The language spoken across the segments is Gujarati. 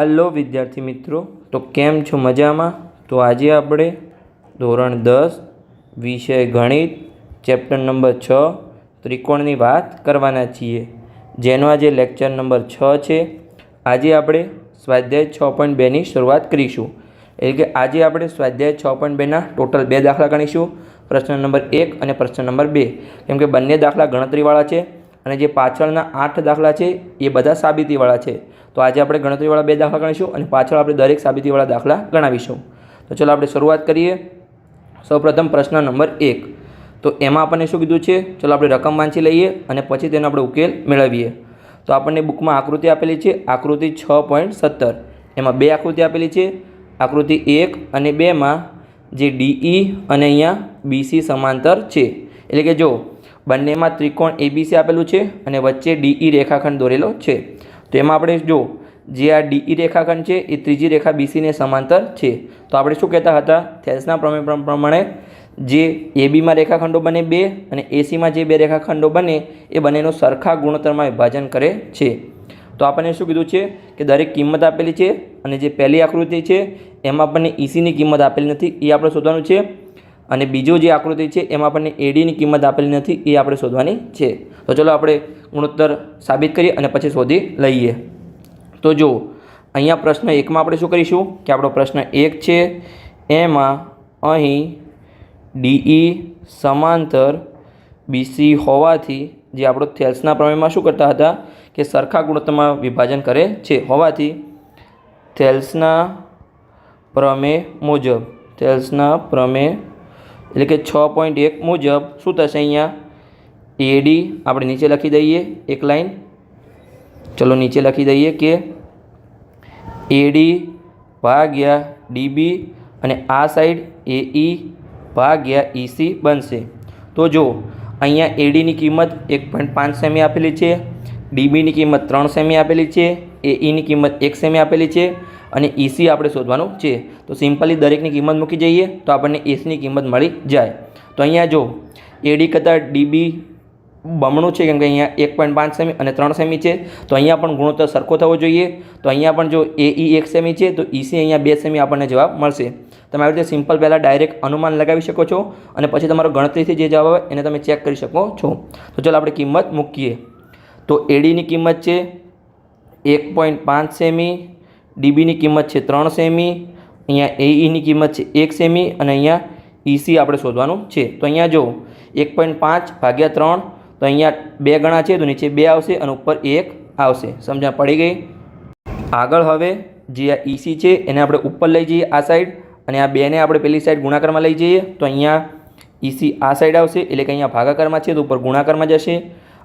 हेलो विद्यार्थी मित्रों, तो केम छो मजामां। तो आज આપણે ધોરણ 10 વિષય ગણિત ચેપ્ટર નંબર 6 ત્રિકોણની વાત કરવાના છીએ, જેનો આજે લેક્ચર નંબર 6 છે। આજે આપણે સ્વાધ્યાય 6.2 ની શરૂઆત કરીશું। એટલે કે આજે આપણે સ્વાધ્યાય 6.2 ના ટોટલ 2 દાખલા ગણીશું, પ્રશ્ન નંબર 1 અને પ્રશ્ન નંબર 2। કેમ કે બંને દાખલા ગણતરીવાળા છે અને જે પાછળના 8 દાખલા છે એ બધા સાબિતીવાળા છે। तो आज આપણે ગણતરીવાળા 2 દાખલા ગણીશું અને પાછળ આપણે દરેક સાબિતીવાળા દાખલા ગણાવીશું। તો ચલો આપણે શરૂઆત કરીએ। સૌપ્રથમ પ્રશ્ન નંબર 1। તો એમાં આપણને શું કીધું છે, ચલો આપણે રકમ વાંચી લઈએ અને પછી તેનો આપણે ઉકેલ મેળવીએ। તો આપણને બુકમાં આકૃતિ આપેલી છે, આકૃતિ 6.17। એમાં 2 આકૃતિ આપેલી છે, આકૃતિ 1 અને 2 માં જે DE અને અહીંયા BC સમાંતર છે। એટલે કે જો બંનેમાં ત્રિકોણ ABC આપેલું છે અને વચ્ચે DE રેખાખંડ દોરેલો છે। तो एम આપણે જો જે આ DE રેખાખંડ છે એ ત્રીજી રેખા BC ને સમાંતર છે। तो આપણે શું કહેતા હતા, થેલ્સના પ્રમેય પ્રમાણે જે AB માં રેખાખંડો બને 2 અને AC માં જે 2 રેખાખંડો બને એ બંનેનો સરખા ગુણોત્તરમાં વિભાજન કરે છે। તો આપણને શું કીધું છે કે દરેક કિંમત આપેલી છે અને જે પહેલી આકૃતિ છે એમાં આપણને EC ની કિંમત આપેલી નથી, એ આપણે શોધવાનું છે। અને બીજો જે આકૃતિ છે એમાં આપણને AD ની કિંમત આપેલી નથી, એ આપણે શોધવાની છે। તો ચલો આપણે ગુણોત્તર સાબિત કરીએ અને પછી શોધી લઈએ। તો જો અહીંયા પ્રશ્ન 1 માં આપણે શું કરીશું કે આપણો પ્રશ્ન 1 છે, એમાં અહીં DE સમાંતર BC હોવાથી જે આપણો થેલ્સના પ્રમેયમાં શું કરતા હતા કે સરખા ગુણોત્તરમાં વિભાજન કરે છે, હોવાથી થેલ્સના પ્રમેય મુજબ એટલે કે 6.1 મુજબ શું થશે, અહીંયા AD આપણે નીચે લખી દઈએ એક લાઈન। ચલો નીચે લખી દઈએ કે AD ભાગ્યા DB અને આ સાઈડ AE ભાગ્યા EC બનશે। તો જો અહીંયા AD ની કિંમત 1.5 સેમી આપેલી છે, DB ની કિંમત 3 સેમી આપેલી છે, AE ની કિંમત 1 સેમી આપેલી છે અને EC આપણે શોધવાનું છે। તો સિમ્પલી દરેકની કિંમત મૂકી જઈએ તો આપણને AC ની કિંમત મળી જાય। તો અહીંયા જો AD કરતાં DB બમણું છે, કેમ કે અહીંયા 1.5 સેમી અને 3 સેમી છે, તો અહીંયા પણ ગુણોત્તર સરખો થવો જોઈએ। તો અહીંયા પણ જો AE 1 સેમી છે તો EC અહીંયા 2 સેમી આપણને જવાબ મળશે। તમે આવી રીતે સિમ્પલ પહેલાં ડાયરેક્ટ અનુમાન લગાવી શકો છો અને પછી તમારો ગણતરીથી જે જવાબ આવે એને તમે ચેક કરી શકો છો। તો ચાલો આપણે કિંમત મૂકીએ। તો AD ની કિંમત છે 1.5 સેમી, DB ની કિંમત છે 3 સેમી, અહીંયા AE ની કિંમત છે 1 સેમી અને અહીંયા EC આપણે શોધવાનું છે। તો અહીંયા જો 1.5 ભાગ્યા 3, તો અહીંયા 2 ગણા છે તો નીચે 2 આવશે અને ઉપર 1 આવશે। સમજણ પડી ગઈ। આગળ હવે જે આ EC છે એને આપણે ઉપર લઈ જઈએ આ સાઈડ અને આ 2 ને આપણે પેલી સાઈડ ગુણાકારમાં લઈ જઈએ। તો અહીંયા EC આ સાઈડ આવશે, એટલે કે અહીંયા ભાગાકારમાં છે તો ઉપર ગુણાકારમાં જશે,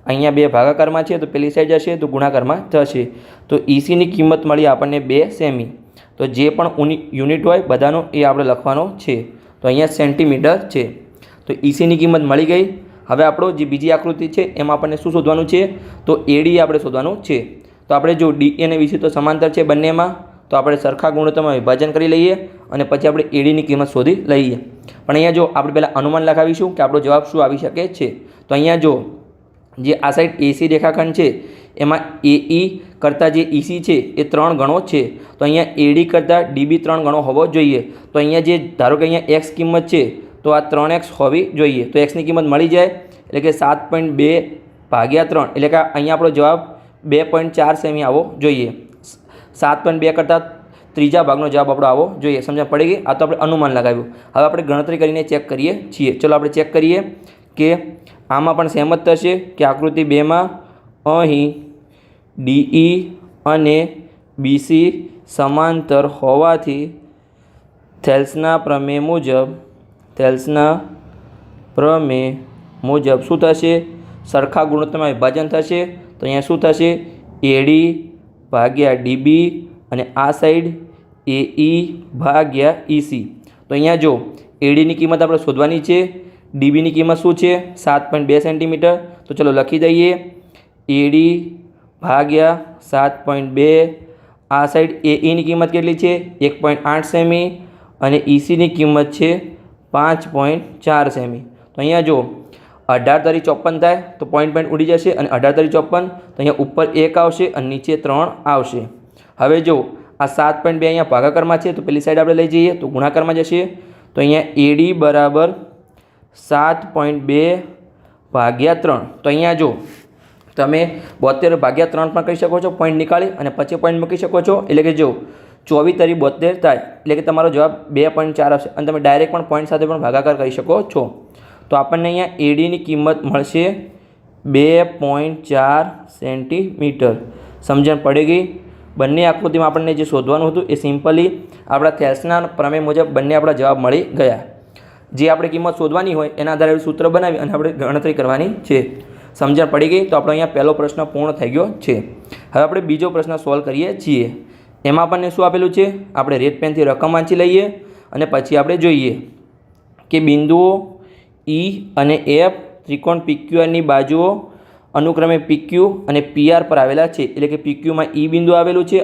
અહીંયા 2 ભાગાકારમાં છે તો પેલી સાઈડ જશે તો ગુણાકારમાં થશે। તો EC ની કિંમત મળી આપણને 2 સેમી। તો જે પણ યુનિટ હોય બધાનો એ આપણે લખવાનો છે। તો અહીંયા સેન્ટીમીટર છે। તો EC ની કિંમત મળી ગઈ। હવે આપણો જે બીજી આકૃતિ છે એમાં આપણને શું શોધવાનું છે, તો AD આપણે શોધવાનું છે। તો આપણે જો DE અને BC તો સમાંતર છે બંનેમાં, તો આપણે સરખા ગુણોત્તરમાં વિભાજન કરી લઈએ અને પછી આપણે AD ની કિંમત શોધી લઈએ। પણ અહીંયા જો આપણે પહેલાં અનુમાન લગાવીશું કે આપણો જવાબ શું આવી શકે છે। તો અહીંયા જો જે આ સાઈડ AC રેખાખંડ છે એમાં AE કરતાં જે EC છે એ 3 ગણો છે। તો અહીંયા AD કરતાં DB 3 ગણો હોવો જોઈએ। તો અહીંયા જે ધારો કે અહીંયા X કિંમત છે તો આ 3X હોવી જોઈએ। તો X ની કિંમત મળી જાય, એટલે કે 7.2 ભાગ્યા 3, એટલે કે અહીંયા આપણો જવાબ 2.4 સેમી આવવો જોઈએ। 7.2 કરતાં ત્રીજા ભાગનો જવાબ આપણો આવવો જોઈએ। સમજ પડી ગઈ। આ તો આપણે અનુમાન લગાવ્યું। હવે આપણે ગણતરી કરીને ચેક કરીએ છીએ। ચલો આપણે ચેક કરીએ કે આમાં પણ સહેમત થશે કે આકૃતિ 2 માં અહીં DE અને BC સમાંતર હોવાથી થેલ્સના પ્રમેય મુજબ શું થશે, સરખા ગુણોત્તરમાં વિભાજન થશે। તો અહીંયા શું થશે, AD ભાગ્યા DB અને આ સાઈડ AE ભાગ્યા EC। તો અહીંયા જો AD ની કિંમત આપણે શોધવાની છે, DB ની કિંમત શું છે 7.2 સેન્ટીમીટર। તો ચલો લખી દઈએ AD ભાગ્યા 7.2, આ સાઈડ AE ની કિંમત કેટલી છે 1.8 સેમી અને EC ની કિંમત છે 5.4 સેમી। તો અહીંયા જો 18 તરી 54 થાય તો પોઈન્ટ ઉડી જશે અને 18 તરી 54 તો અહીંયા ઉપર 1 આવશે અને નીચે 3 આવશે। હવે જો આ 7.2 અહીંયા ભાગાકારમાં છે તો પેલી સાઈડ આપણે લઈ જઈએ તો ગુણાકારમાં જશે તો અહીંયા AD બરાબર 7.2 ભાગ્યા 3 તો અહીંયા જો તમે 72 ભાગ્યા 3 પણ કરી શકો છો પોઈન્ટ નીકાળી અને પછી પોઈન્ટ મૂકી શકો છો એટલે કે જો 24 તરી 72 થાય એટલે કે તમારો જવાબ 2.4 આવશે અને તમે ડાયરેક્ટ પણ પોઈન્ટ સાથે પણ ભાગાકાર કરી શકો છો તો આપણને અહીંયા ADની કિંમત મળશે 2.4 સેન્ટીમીટર સમજણ પડી ગઈ બંને આકૃતિમાં આપણને જે શોધવાનું હતું એ સિમ્પલી આપણા થેલ્સના પ્રમેય મુજબ બંને આપણા જવાબ મળી ગયા જે આપણે કિંમત શોધવાની હોય એના આધારે સૂત્ર બનાવી અને આપણે ગણતરી કરવાની છે સમજણ પડી ગઈ તો આપણો અહીંયા પહેલો પ્રશ્ન પૂર્ણ થઈ ગયો છે હવે આપણે બીજો પ્રશ્ન સોલ્વ કરીએ છીએ એમાં આપણને શું આપેલું છે આપણે રેડ પેનથી રકમ વાંચી લઈએ અને પછી આપણે જોઈએ કે બિંદુઓ E અને F ત્રિકોણ PQRની બાજુઓ અનુક્રમે PQ અને PR પર આવેલા છે એટલે કે PQમાં E બિંદુ આવેલું છે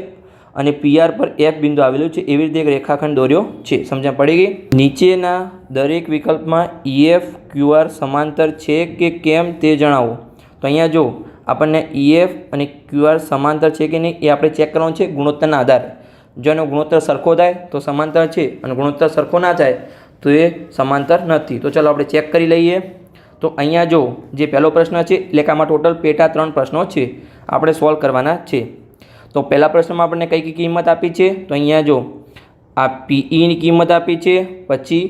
અને PR પર F બિંદુ આવેલું છે એવી રીતે એક રેખાખંડ દોર્યો છે સમજણ પડી ગઈ નીચેના દરેક વિકલ્પમાં EF QR સમાંતર છે કે કેમ તે જણાવો તો અહીંયા જો આપણને EF અને QR સમાંતર છે કે નહીં એ આપણે ચેક કરવાનું છે ગુણોત્તરના આધારે જો એનો ગુણોત્તર સરખો થાય તો સમાંતર છે અને ગુણોત્તર સરખો ના થાય તો એ સમાંતર નથી તો ચાલો આપણે ચેક કરી લઈએ તો અહીંયા જો જે પહેલો પ્રશ્ન છે એટલે કે આમાં ટોટલ પેટા 3 પ્રશ્નો છે આપણે સોલ્વ કરવાના છે તો પહેલા પ્રશ્નમાં આપણને કઈ કિંમત આપી છે તો અહીંયા જો આ PEની કિંમત આપી છે પછી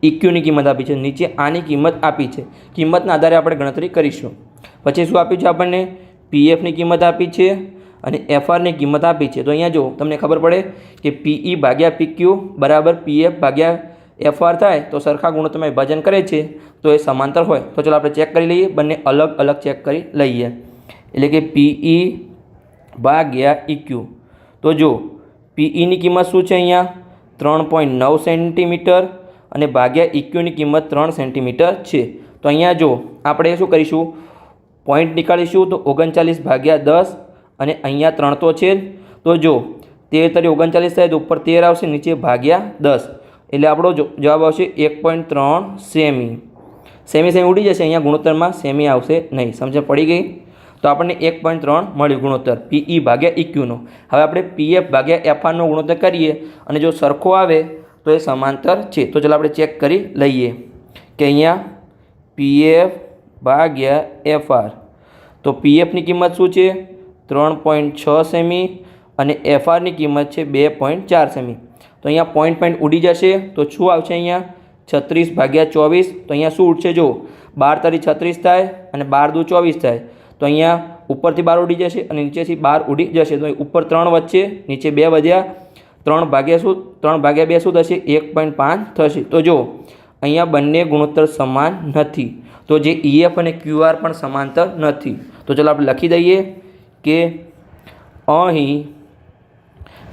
EQની કિંમત આપી છે નીચે આની કિંમત આપી છે કિંમતના આધારે આપણે ગણતરી કરીશું પછી શું આપ્યું છે આપણને PFની કિંમત આપી છે અને FRની કિંમત આપી છે તો અહીંયા જો તમને ખબર પડે કે PE ભાગ્યા PQ બરાબર PF ભાગ્યા FR થાય તો સરખા ગુણોત્તરમાં વિભાજન કરે છે તો એ સમાંતર હોય તો ચાલો આપણે ચેક કરી લઈએ બંને અલગ અલગ ચેક કરી લઈએ એટલે કે PE ભાગ્યા EQ તો જો PEની કિંમત શું છે અહીંયા 3.9 સેન્ટીમીટર અને ભાગ્યા EQની કિંમત 3 સેન્ટીમીટર છે તો અહીંયા જો આપણે શું કરીશું પોઈન્ટ નીકાળીશું તો 39 ભાગ્યા 10 અને અહીંયા 3 તો છે તો જો 13 તરી 39 થાય તો ઉપર 13 આવશે નીચે ભાગ્યા 10 એટલે આપણો જવાબ આવશે 1.3 સેમી સેમી ઉડી જશે અહીંયા ગુણોત્તરમાં સેમી આવશે નહીં સમજણ પડી ગઈ તો આપણને 1.3 મળ્યું ગુણોત્તર PE ભાગ્યા EQનો હવે આપણે PF ભાગ્યા FRનો ગુણોત્તર કરીએ અને જો સરખો આવે તો એ સમાંતર છે તો ચાલો આપણે ચેક કરી લઈએ કે અહીંયા PF ભાગ્યા FR તો PFની કિંમત શું છે 3.6 સેમી અને FRની કિંમત છે 2.4 સેમી તો અહીંયા પોઈન્ટ ઉડી જશે તો શું આવશે અહીંયા 36 ભાગ્યા 24 તો અહીંયા શું ઉડશે જો 12 તરી 36 થાય અને 12 દુ 24 થાય તો અહીંયા ઉપરથી 12 ઉડી જશે અને નીચેથી 12 ઉડી જશે તો ઉપર 3 વચ્ચે નીચે 2 વધ્યા 3 ભાગ્યા 2 શું થશે 1.5 થશે તો જો અહીંયા બંને ગુણોત્તર સમાન નથી તો જે EF અને QR પણ સમાંતર નથી તો ચાલો આપણે લખી દઈએ કે અહીં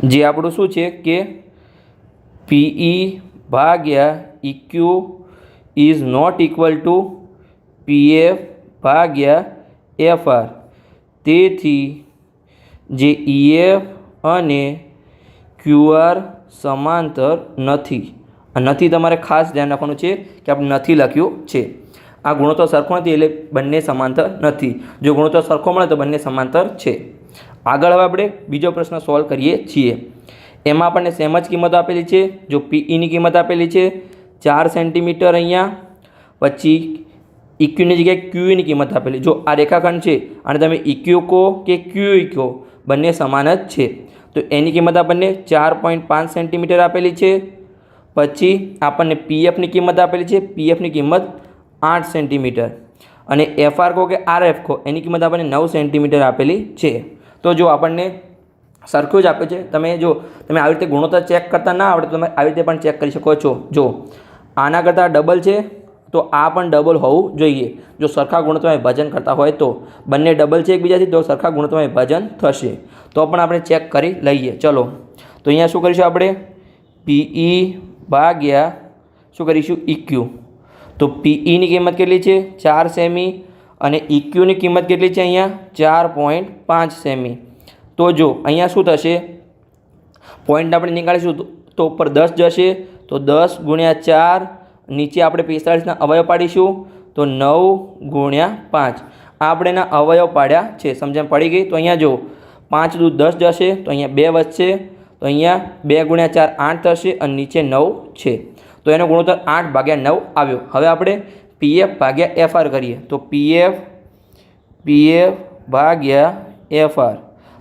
જે આપણું શું છે કે PE ભાગ્યા EQ is not equal to PF ભાગ્યા FR તેથી જે EF અને QR સમાંતર નથી આ નથી તમારે ખાસ ધ્યાન રાખવાનું છે કે આપણે નથી લખ્યું છે આ ગુણોત્તર સરખો નથી એટલે બંને સમાંતર નથી જો ગુણોત્તર સરખો મળે તો બંને સમાંતર છે આગળ હવે આપણે બીજો પ્રશ્ન સોલ્વ કરીએ છીએ એમાં આપણને સેમ જ કિંમત આપેલી છે જો PEની કિંમત આપેલી છે 4 સેન્ટીમીટર અહીંયા પછી EQની જગ્યાએ QEની કિંમત આપેલી જો આ રેખાખંડ છે અને તમે EQ કહો કે QE કહો બંને સમાન જ છે તો એની કિંમત આપણને 4.5 સેન્ટીમીટર આપેલી છે પછી આપણને PFની કિંમત આપેલી છે PFની કિંમત 8 સેન્ટીમીટર અને FR કહો કે RF કહો એની કિંમત આપણને 9 સેન્ટીમીટર આપેલી છે તો જો આપણને સરખું જ આપે છે તમે જો તમે આવી રીતે ગુણોત્તર ચેક કરતા ના આવડે તો તમે આવી રીતે પણ ચેક કરી શકો છો જો આના કરતાં ડબલ છે તો આ પણ ડબલ હોવું જોઈએ જો સરખા ગુણોત્તરમાં વિભાજન કરતા હોય તો બંને ડબલ છે એકબીજાથી તો સરખા ગુણોત્તરમાં વિભાજન થશે તો પણ આપણે ચેક કરી લઈએ ચલો તો અહીંયા શું કરીશું આપણે PE ભાગ્યા શું કરીશું EQ તો PEની કિંમત કેટલી છે 4 સેમી અને EQની કિંમત કેટલી છે અહીંયા 4.5 સેમી તો જો અહીંયા શું થશે પોઈન્ટ આપણે નીકાળીશું તો ઉપર 10 જશે તો 10 ગુણ્યા 4 નીચે આપણે 45ના અવયવ પાડીશું તો 9 ગુણ્યા 5 આપણે એના અવયવ પાડ્યા છે સમજણ પડી ગઈ તો અહીંયા જો 5 દૂ 10 જશે તો અહીંયા 2 વધશે તો અહીંયા 2 × 4 8 થશે અને નીચે 9 છે, તો એનો ગુણોત્તર 8/9 આવ્યો. હવે આપણે PF/FR કરીએ, તો PF/FR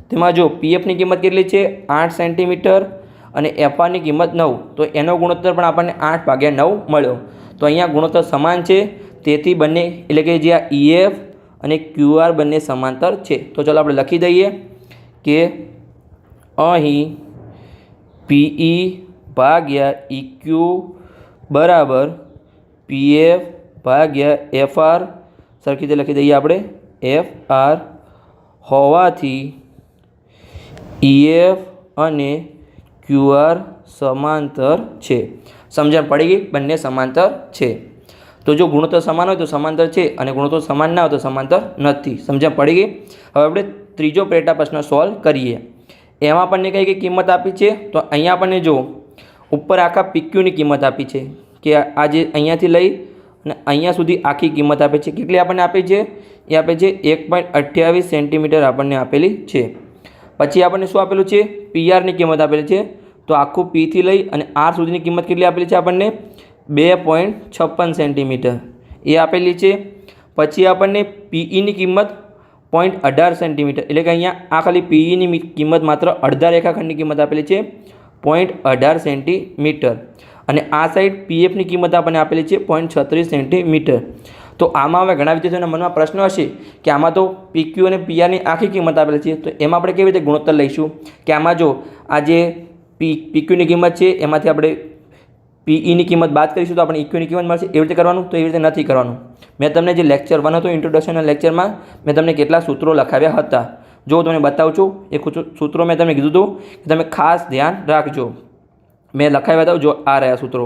તેમાં જો PFની કિંમત કેટલી છે 8 સેન્ટીમીટર અને FRની કિંમત 9, તો એનો ગુણોત્તર પણ આપણને 8/9 મળ્યો. તો અહીંયા ગુણોત્તર સમાન છે, તેથી બંને એટલે કે જે આ EF અને QR બંને સમાંતર છે. તો ચાલો આપણે લખી દઈએ કે અહીં PE/EQ બરાબર PF/FR સરખી રીતે લખી દઈએ આપણે FR હોવાથી EF અને QR સમાંતર છે. સમજણ પડી ગઈ? બંને સમાંતર છે. તો જો ગુણોત્તર સમાન હોય તો સમાંતર છે અને ગુણોત્તર સમાન ના હોય તો સમાંતર નથી. સમજણ પડી ગઈ? હવે આપણે ત્રીજો પેટા પ્રશ્ન સોલ્વ કરીએ. એમાં આપણને કઈ કિંમત આપી છે, તો અહીંયા આપણને જો ઉપર આખા PQની કિંમત આપી છે કે આ જે અહીંયાથી લઈ અને અહીંયા સુધી આખી કિંમત આપી છે. કેટલી આપણને આપી છે? એ આપે છે 1.28 સેન્ટીમીટર આપણને આપેલી છે. પછી આપણને શું આપેલું છે? PRની કિંમત આપેલી છે. તો આખું P થી લઈ અને R સુધીની કિંમત કેટલી આપેલી છે આપણને? 2.56 સેન્ટીમીટર એ આપેલી છે. પછી આપણને PEની કિંમત 0.18 સેન્ટીમીટર, એટલે કે અહીંયા આ ખાલી PEની કિંમત માત્ર અડધા રેખાખંડની કિંમત આપેલી છે 0.18 સેન્ટીમીટર અને આ સાઈડ PFની કિંમત આપણને આપેલી છે 0.36 સેન્ટીમીટર. તો આમાં હવે ઘણા વિદ્યાર્થીઓના મનમાં પ્રશ્ન હશે કે આમાં તો PQ અને PRની આખી કિંમત આપેલી છે, તો એમાં આપણે કેવી રીતે ગુણોત્તર લઈશું? કે આમાં જો આ જે PQની કિંમત છે એમાંથી આપણે PEની કિંમત બાદ કરીશું તો આપણે EQની કિંમત મળશે. એવી રીતે કરવાનું? તો એવી રીતે નથી કરવાનું. મેં તમને જે લેક્ચર 1 હતો ઇન્ટ્રોડક્શનના લેક્ચરમાં મેં તમને કેટલા સૂત્રો લખાવ્યા હતા, જો તમને બતાવું છું. એ સૂત્રો મેં તમને કીધું હતું કે તમે ખાસ ધ્યાન રાખજો. મેં લખાવ્યા હતા, જો આ રહ્યા સૂત્રો.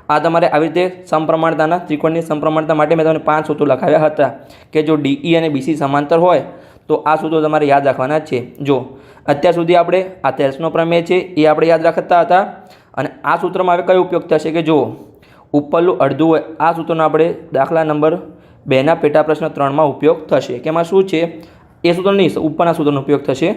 આ તમારે આવી રીતે સમપ્રમાણતાના ત્રિકોણની સમપ્રમાણતા માટે મેં તમને 5 સૂત્રો લખાવ્યા હતા કે જો DE અને BC સમાંતર હોય તો આ સૂત્રો તમારે યાદ રાખવાના છે. જો અત્યાર સુધી આપણે આ થેલ્સનો પ્રમેય છે એ આપણે યાદ રાખતા હતા અને આ સૂત્રમાં હવે કયો ઉપયોગ થશે કે જો ઉપરનું અડધું હોય આ સૂત્રનો આપણે દાખલા નંબર 2ના પેટા પ્રશ્ન 3માં ઉપયોગ થશે. કે એમાં શું છે? એ સૂત્ર નહીં, ઉપરના સૂત્રનો ઉપયોગ થશે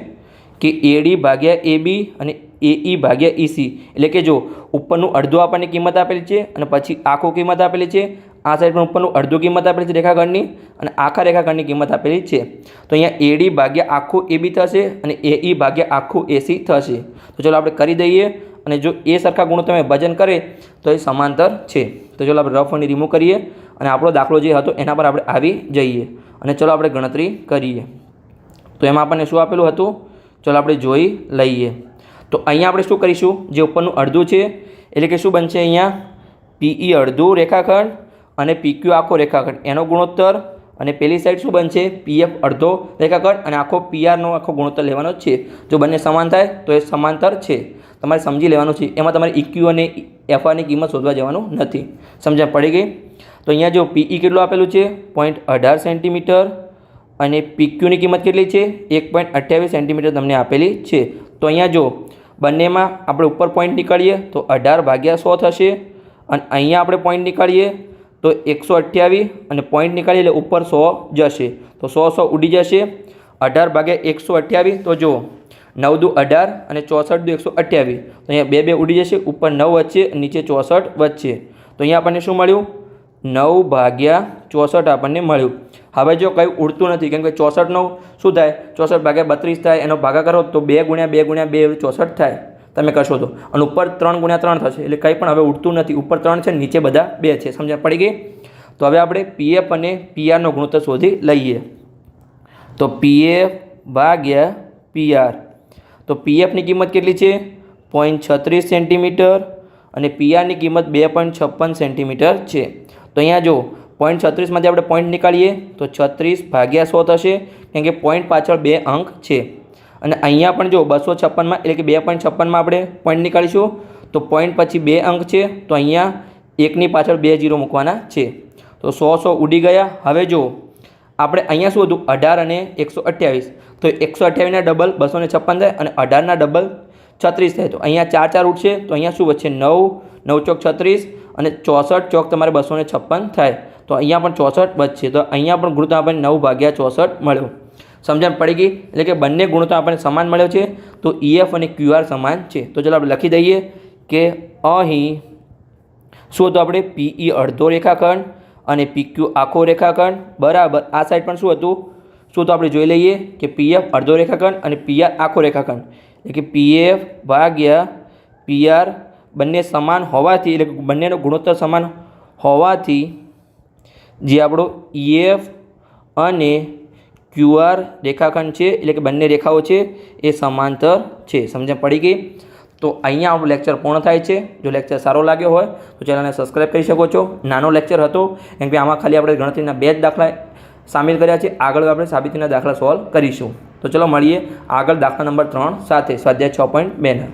કે AD/AB અને AE/EC, એટલે કે જો ઉપરનું અડધું આપણને કિંમત આપેલી છે અને પછી આખું કિંમત આપેલી છે, આ સાઈડ પણ ઉપરનું અડધું કિંમત આપેલી છે રેખાખંડની અને આખા રેખાખંડની કિંમત આપેલી છે. તો અહીંયા AD/આખું AB થશે અને AE/આખું AC થશે. તો ચલો આપણે કરી દઈએ અને જો એ સરખા ગુણો તમે વજન કરે તો એ સમાંતર છે. તો ચલો આપણે રફ અને રિમૂવ કરીએ અને આપણો દાખલો જે હતો એના પર આપણે આવી જઈએ અને ચલો આપણે ગણતરી કરીએ. તો એમાં આપણને શું આપેલું હતું? ચલો આપણે જોઈ લઈએ. તો અહીંયા આપણે શું કરીશું? જે ઉપરનું અડધું છે એટલે કે શું બનશે? અહીંયા PE અડધું રેખાખંડ અને PQ આખો રેખાખંડ એનો ગુણોત્તર અને પેલી સાઈડ શું બનશે? PF અડધો રેખાખંડ અને આખો PRનો આખો ગુણોત્તર લેવાનો છે. જો બંને સમાન થાય તો એ સમાંતર છે. તમારે સમજી લેવાનું છે. એમાં તમારે EQ અને FRની કિંમત શોધવા જવાનું નથી. સમજણ પડી ગઈ? તો અહીંયા જો PE કેટલું આપેલું છે? 0.18 સેન્ટીમીટર અને PQની કિંમત કેટલી છે? 1.28 સેન્ટીમીટર તમને આપેલી છે. તો અહીંયા જો બંનેમાં આપણે ઉપર પોઈન્ટ નીકાળીએ તો 18/100 થશે અને અહીંયા આપણે પોઈન્ટ નીકાળીએ તો 128 અને પોઈન્ટ નીકાળીએ એટલે ઉપર 100 જશે. તો 100 ઉડી જશે. 18/128 તો જો 9 દુ 18 અને 64 દુ 128, તો અહીંયા 2 ઉડી જશે. ઉપર 9 વચ્ચે નીચે 64 વચ્ચે. તો અહીંયા આપણને શું મળ્યું? 9/64 આપણને મળ્યું. હવે જો કંઈ ઉડતું નથી કેમ કે 64નો શું થાય? 64/32 થાય. એનો ભાગાકાર તો 2 × 2 × 2 64 થાય તમે કરશો તો, અને ઉપર 3 × 3 થશે એટલે કંઈ પણ હવે ઉડતું નથી. ઉપર 3 છે, નીચે બધા 2 છે. સમજણ પડી ગઈ? તો હવે આપણે PF અને PRનો ગુણોત્તર શોધી લઈએ. તો PF/PR, તો PFની કિંમત કેટલી છે? 0.36 સેન્ટીમીટર અને PRની કિંમત 2.56 સેન્ટીમીટર છે. તો અહીંયા જો 0.36માંથી આપણે પોઈન્ટ નીકાળીએ તો 36/100 થશે કેમ કે પોઈન્ટ પાછળ 2 અંક છે અને અહીંયા પણ જો 256માં એટલે કે 2.56માં આપણે પોઈન્ટ નીકાળીશું તો પોઈન્ટ પછી 2 અંક છે, તો અહીંયા એકની પાછળ 2 0 મૂકવાના છે. તો 100 ઉડી ગયા. હવે જો આપણે અહીંયા શું હતું? 18 અને 128, તો 128ના ડબલ 256 થાય અને 18ના ડબલ 36 થાય. તો અહીંયા 4 4 ઉઠશે તો અહીંયા શું વચ્ચે 9 9 ચોક 36 અને 64 ચોક તમારે 256 થાય. તો અહીંયા પણ 64 બચશે. તો અહીંયા પણ ગુણોત્તર આપણને 9/64 મળ્યો. સમજણ પડી ગઈ? એટલે કે બંને ગુણોત્તર આપણને સમાન મળ્યો છે, તો EF અને QR સમાન છે. તો ચાલો આપણે લખી દઈએ કે અહીં શું હતું આપણે PE અડધો રેખાખંડ અને PQ આખો રેખાખંડ બરાબર આ સાઈડ પણ શું હતું આપણે જોઈ લઈએ કે PF અડધો રેખાખંડ અને PR આખો રેખાખંડ, એટલે કે PF ભાગ્યા PR બંને સમાન હોવાથી, એટલે કે બંનેનો ગુણોત્તર સમાન હોવાથી જે આપણો EF અને QR રેખાખંડ છે, એટલે કે બંને રેખાઓ છે એ સમાંતર છે. સમજણ પડી ગઈ? તો અહીંયા આપણું લેક્ચર પૂર્ણ થાય છે. જો લેક્ચર સારો લાગ્યો હોય તો ચેનલને સબસ્ક્રાઈબ કરી શકો છો. નાનો લેક્ચર હતો કેમ કે આમાં ખાલી આપણે ગણતરીના 2 જ દાખલા સામેલ કર્યા છે. આગળ આપણે સાબિતીના દાખલા સોલ્વ કરીશું. તો ચલો મળીએ આગળ દાખલા નંબર 3 સાથે સ્વાધ્યાય 6.2 ના.